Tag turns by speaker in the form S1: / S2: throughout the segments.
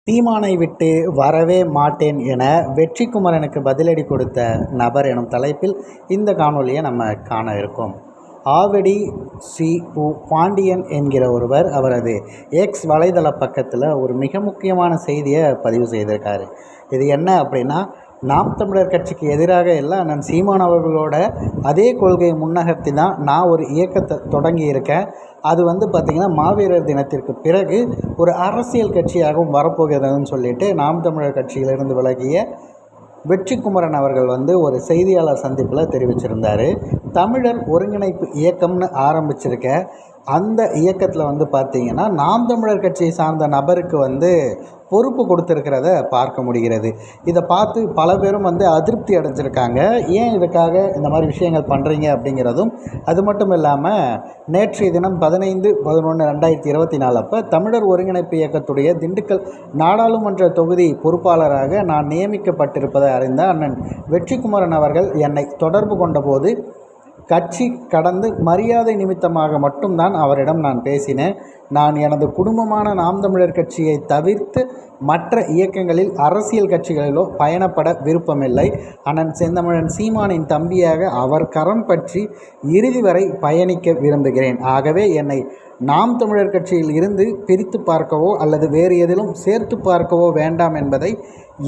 S1: சீமானை விட்டு வரவே மாட்டேன் என வெற்றிக்குமரனுக்கு பதிலடி கொடுத்த நபர் எனும் தலைப்பில் இந்த காணொலியை நம்ம காண இருக்கோம். ஆவடி சி.உ. பாண்டியன் என்கிற ஒருவர் அவரது எக்ஸ் வலைதள பக்கத்தில் ஒரு மிக முக்கியமான செய்தியை பதிவு செய்திருக்காரு. இது என்ன அப்படின்னா, நாம் தமிழர் கட்சிக்கு எதிராக எல்லாம் அண்ணன் சீமான் அவர்களோட அதே கொள்கையை முன்னகர்த்தி தான் நான் ஒரு இயக்கத்தை தொடங்கியிருக்கேன். அது பார்த்திங்கன்னா மாவீரர் தினத்திற்கு பிறகு ஒரு அரசியல் கட்சியாகவும் வரப்போகிறதுன்னு சொல்லிட்டு நாம் தமிழர் கட்சியிலிருந்து விலகிய வெற்றிக்குமரன் அவர்கள் ஒரு செய்தியாளர் சந்திப்பில் தெரிவிச்சிருந்தார். தமிழர் ஒருங்கிணைப்பு இயக்கம்னு ஆரம்பிச்சிருக்க அந்த இயக்கத்தில் பார்த்திங்கன்னா நாம் தமிழர் கட்சியை சார்ந்த நபருக்கு பொறுப்பு கொடுத்துருக்கிறத பார்க்க முடிகிறது. இதை பார்த்து பல பேரும் அதிருப்தி அடைஞ்சிருக்காங்க. ஏன் இதுக்காக இந்த மாதிரி விஷயங்கள் பண்ணுறீங்க அப்படிங்கிறதும், அது மட்டும் இல்லாமல் நேற்றைய தினம் 15/11/2024 அப்போ தமிழர் ஒருங்கிணைப்பு இயக்கத்துடைய திண்டுக்கல் நாடாளுமன்ற தொகுதி பொறுப்பாளராக நான் நியமிக்கப்பட்டிருப்பதை அறிந்த அண்ணன் வெற்றிக்குமரன் அவர்கள் என்னை தொடர்பு கொண்டபோது கட்சி கடந்து மரியாதை நிமித்தமாக மட்டும்தான் அவரிடம் நான் பேசினேன். நான் எனது குடும்பமான நாம் தமிழர் கட்சியை தவிர்த்து மற்ற இயக்கங்களில் அரசியல் கட்சிகளிலோ பயணப்பட விருப்பமில்லை. அண்ணன் செந்தமிழன் சீமானின் தம்பியாக அவர் கரம் பற்றி இறுதி வரை பயணிக்க விரும்புகிறேன். ஆகவே என்னை நாம் தமிழர் கட்சியில் இருந்து பிரித்து பார்க்கவோ அல்லது வேறு எதிலும் சேர்த்து பார்க்கவோ வேண்டாம் என்பதை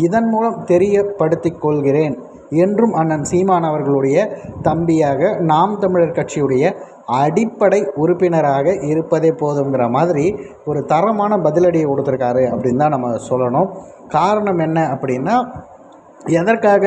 S1: இதன் மூலம் தெரியப்படுத்திக் கொள்கிறேன் என்றும் அண்ணன் சீமான் அவர்களுடைய தம்பியாக நாம் தமிழர் கட்சியுடைய அடிப்படை உறுப்பினராக இருப்பதே போதுங்கிற மாதிரி ஒரு தரமான பதிலடியை கொடுத்துருக்காரு அப்படின்னு தான் நம்ம சொல்லணும். காரணம் என்ன அப்படின்னா, எதற்காக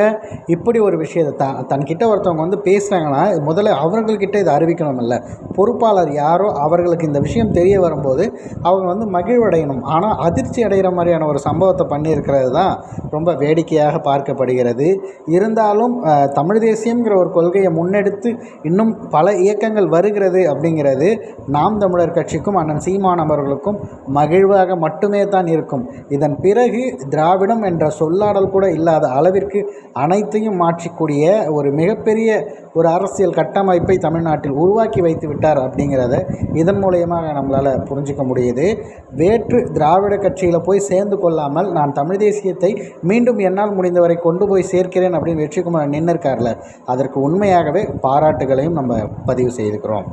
S1: இப்படி ஒரு விஷயத்தை தன்கிட்ட ஒருத்தவங்க பேசுகிறாங்கன்னா முதல்ல அவர்கள்கிட்ட இதை அறிவிக்கணும். இல்லை, பொறுப்பாளர் யாரோ அவர்களுக்கு இந்த விஷயம் தெரிய வரும்போது அவங்க மகிழ்வடையணும். ஆனால் அதிர்ச்சி அடைகிற மாதிரியான ஒரு சம்பவத்தை பண்ணியிருக்கிறது தான் ரொம்ப வேடிக்கையாக பார்க்கப்படுகிறது. இருந்தாலும் தமிழ் தேசியங்கிற ஒரு கொள்கையை முன்னெடுத்து இன்னும் பல இயக்கங்கள் வருகிறது அப்படிங்கிறது நாம் தமிழர் கட்சிக்கும் அண்ணன் சீமான் அவர்களுக்கும் மகிழ்வாக மட்டுமே தான் இருக்கும். இதன் பிறகு திராவிடம் என்ற சொல்லாடல் கூட இல்லாத அளவிற்கு அனைத்தையும் மாற்றக்கூடிய ஒரு மிகப்பெரிய ஒரு அரசியல் கட்டமைப்பை தமிழ்நாட்டில் உருவாக்கி வைத்து விட்டார் அப்படிங்கிறத இதன் மூலயமாக நம்மளால் புரிஞ்சிக்க முடியுது. வேற்று திராவிட கட்சியில் போய் சேர்ந்து கொள்ளாமல் நான் தமிழ் தேசியத்தை மீண்டும் என்னால் முடிந்தவரை கொண்டு போய் சேர்க்கிறேன் அப்படின்னு வெற்றிக்குமரன் நின்றுருக்கார்ல, அதற்கு உண்மையாகவே பாராட்டுகளையும் நம்ம பதிவு செய்திருக்கிறோம்.